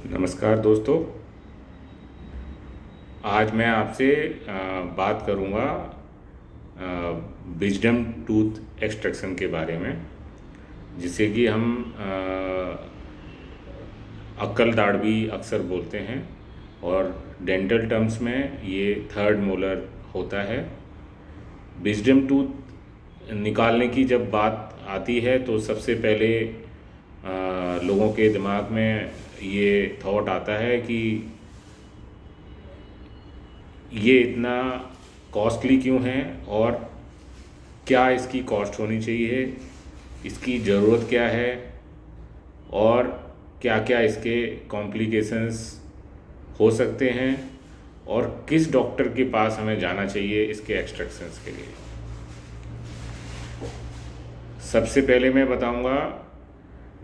नमस्कार दोस्तों। आज मैं आपसे बात करूंगा विजडम टूथ एक्सट्रैक्शन के बारे में, जिसे कि हम अक्कल दाढ़ भी अक्सर बोलते हैं और डेंटल टर्म्स में ये थर्ड मोलर होता है। विजडम टूथ निकालने की जब बात आती है तो सबसे पहले लोगों के दिमाग में ये थॉट आता है कि ये इतना कॉस्टली क्यों है और क्या इसकी कॉस्ट होनी चाहिए, इसकी ज़रूरत क्या है और क्या क्या इसके कॉम्प्लिकेशंस हो सकते हैं और किस डॉक्टर के पास हमें जाना चाहिए इसके एक्सट्रैक्शंस के लिए। सबसे पहले मैं बताऊंगा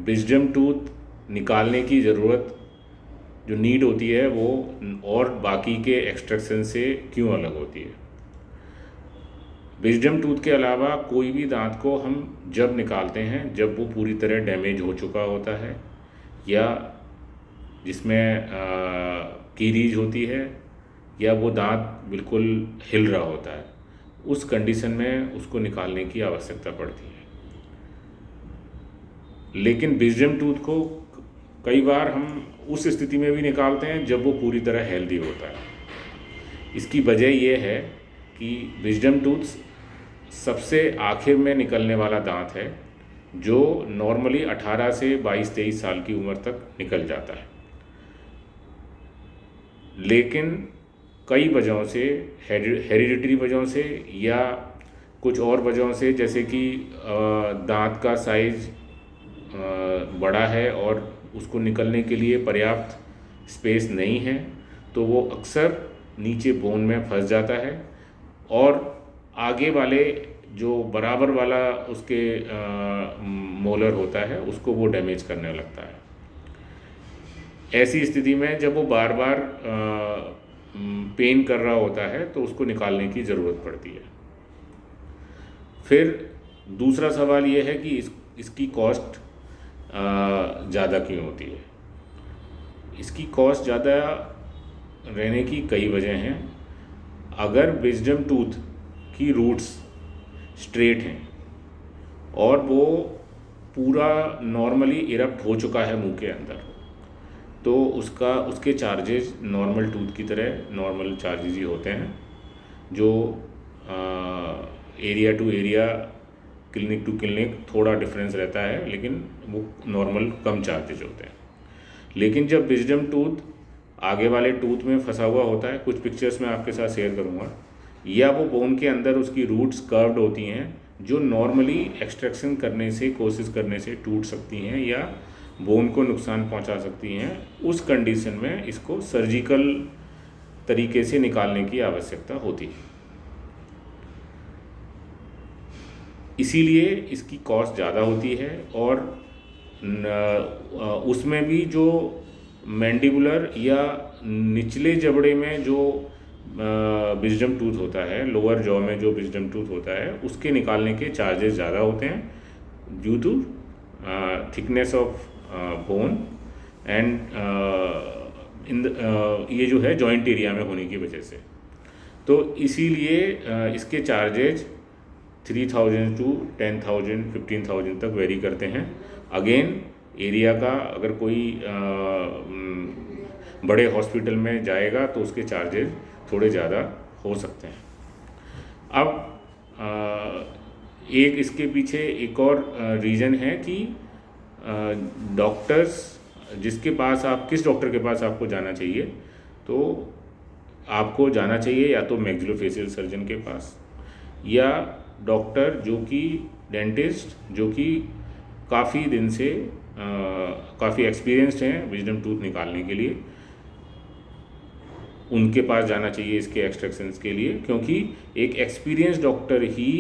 विजडम टूथ निकालने की ज़रूरत जो नीड होती है वो और बाकी के एक्सट्रैक्शन से क्यों अलग होती है। विजडम टूथ के अलावा कोई भी दांत को हम जब निकालते हैं जब वो पूरी तरह डैमेज हो चुका होता है या जिसमें कीरीज होती है या वो दांत बिल्कुल हिल रहा होता है, उस कंडीशन में उसको निकालने की आवश्यकता पड़ती है। लेकिन विजडम टूथ को कई बार हम उस स्थिति में भी निकालते हैं जब वो पूरी तरह हेल्दी होता है। इसकी वजह ये है कि विजडम टूथ सबसे आखिर में निकलने वाला दांत है जो नॉर्मली 18 से 22-23 साल की उम्र तक निकल जाता है। लेकिन कई वजहों से, हेरिडिटरी वजहों से या कुछ और वजहों से, जैसे कि दांत का साइज बड़ा है और उसको निकलने के लिए पर्याप्त स्पेस नहीं है, तो वो अक्सर नीचे बोन में फंस जाता है और आगे वाले जो बराबर वाला उसके मोलर होता है उसको वो डैमेज करने लगता है। ऐसी स्थिति में जब वो बार बार पेन कर रहा होता है तो उसको निकालने की ज़रूरत पड़ती है। फिर दूसरा सवाल ये है कि इसकी कॉस्ट ज़्यादा क्यों होती है। इसकी कॉस्ट ज़्यादा रहने की कई वजह हैं। अगर विजडम टूथ की रूट्स स्ट्रेट हैं और वो पूरा नॉर्मली इरप्ट हो चुका है मुंह के अंदर, तो उसके चार्जेस नॉर्मल टूथ की तरह नॉर्मल चार्जेस ही होते हैं, जो area to area, clinic to clinic थोड़ा डिफरेंस रहता है, लेकिन वो नॉर्मल कम चार्जेज होते हैं। लेकिन जब विजडम टूथ आगे वाले टूथ में फंसा हुआ होता है, कुछ पिक्चर्स मैं आपके साथ शेयर करूँगा, या वो बोन के अंदर उसकी रूट्स कर्व्ड होती हैं जो नॉर्मली एक्सट्रैक्शन करने से, कोशिश करने से टूट सकती हैं या बोन को नुकसान पहुंचा सकती हैं, उस कंडीशन में इसको सर्जिकल तरीके से निकालने की आवश्यकता होती है। इसीलिए इसकी कॉस्ट ज़्यादा होती है और उसमें भी जो मैंडिबुलर या निचले जबड़े में जो विजडम टूथ होता है, लोअर जॉ में जो विजडम टूथ होता है, उसके निकालने के चार्जेस ज़्यादा होते हैं due to thickness of bone and ये जो है जॉइंट एरिया में होने की वजह से। तो इसीलिए इसके चार्जेज 3000 टू 10,000 15,000 तक वेरी करते हैं। अगेन एरिया का, अगर कोई बड़े हॉस्पिटल में जाएगा तो उसके चार्जेस थोड़े ज़्यादा हो सकते हैं। अब एक इसके पीछे एक और रीज़न है कि डॉक्टर्स किस डॉक्टर के पास आपको जाना चाहिए, तो आपको जाना चाहिए या तो मैक्सिलोफेशियल सर्जन के पास या डॉक्टर जो कि डेंटिस्ट, जो कि काफ़ी दिन से काफ़ी एक्सपीरियंस्ड हैं विजडम टूथ निकालने के लिए, उनके पास जाना चाहिए इसके एक्सट्रैक्शंस के लिए। क्योंकि एक एक्सपीरियंस डॉक्टर ही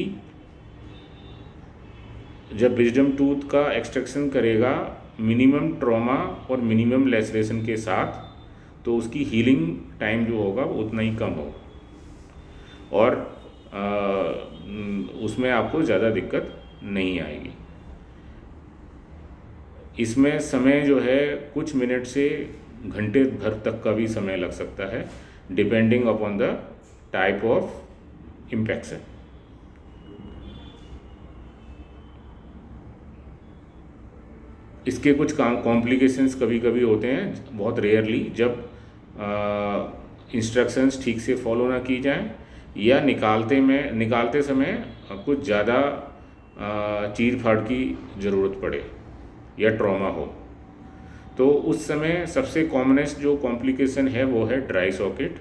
जब विजडम टूथ का एक्सट्रैक्शन करेगा मिनिमम ट्रॉमा और मिनिमम लेसरेशन के साथ, तो उसकी हीलिंग टाइम जो होगा वो उतना ही कम होगा और उसमें आपको ज़्यादा दिक्कत नहीं आएगी। इसमें समय जो है कुछ मिनट से घंटे भर तक का भी समय लग सकता है, depending upon the type of impaction. इसके कुछ कॉम्प्लिकेशंस कभी कभी होते हैं, बहुत रेयरली, जब इंस्ट्रक्शंस ठीक से फॉलो ना की जाएं या निकालते समय कुछ ज़्यादा चीर फाड़ की ज़रूरत पड़े या ट्रॉमा हो। तो उस समय सबसे कॉमनेस्ट जो कॉम्प्लिकेशन है वो है dry socket.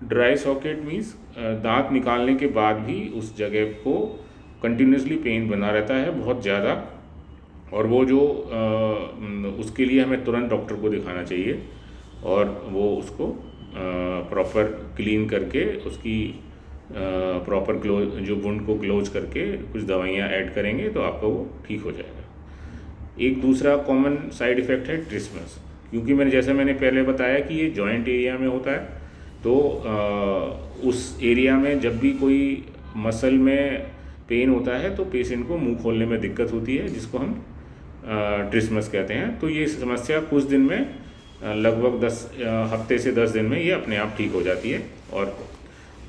Dry socket means दांत निकालने के बाद भी उस जगह को कंटिन्यूसली पेन बना रहता है बहुत ज़्यादा, और वो जो उसके लिए हमें तुरंत डॉक्टर को दिखाना चाहिए और वो उसको प्रॉपर क्लीन करके उसकी प्रॉपर जो वुंड को क्लोज करके कुछ दवाइयाँ ऐड करेंगे तो आपका वो ठीक हो जाएगा। एक दूसरा कॉमन साइड इफ़ेक्ट है ट्रिस्मस, क्योंकि मैंने पहले बताया कि ये जॉइंट एरिया में होता है, तो उस एरिया में जब भी कोई मसल में पेन होता है तो पेशेंट को मुंह खोलने में दिक्कत होती है, जिसको हम ट्रिस्मस कहते हैं। तो ये समस्या कुछ दिन में लगभग 10 हफ्ते से 10 दिन में ये अपने आप ठीक हो जाती है, और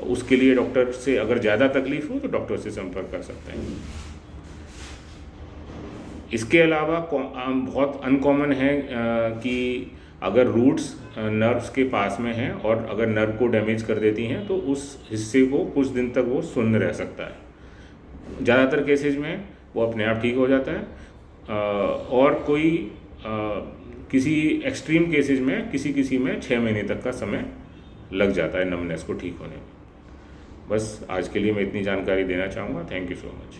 उसके लिए डॉक्टर से अगर ज़्यादा तकलीफ हो तो डॉक्टर से संपर्क कर सकते हैं। इसके अलावा बहुत अनकॉमन है कि अगर रूट्स नर्व्स के पास में हैं और अगर नर्व को डैमेज कर देती हैं तो उस हिस्से को कुछ दिन तक वो सुन्न रह सकता है। ज़्यादातर केसेज में वो अपने आप ठीक हो जाता है, और कोई किसी एक्सट्रीम केसेज में किसी में 6 महीने तक का समय लग जाता है नमनेस को ठीक होने में। बस आज के लिए मैं इतनी जानकारी देना चाहूँगा। Thank you so much.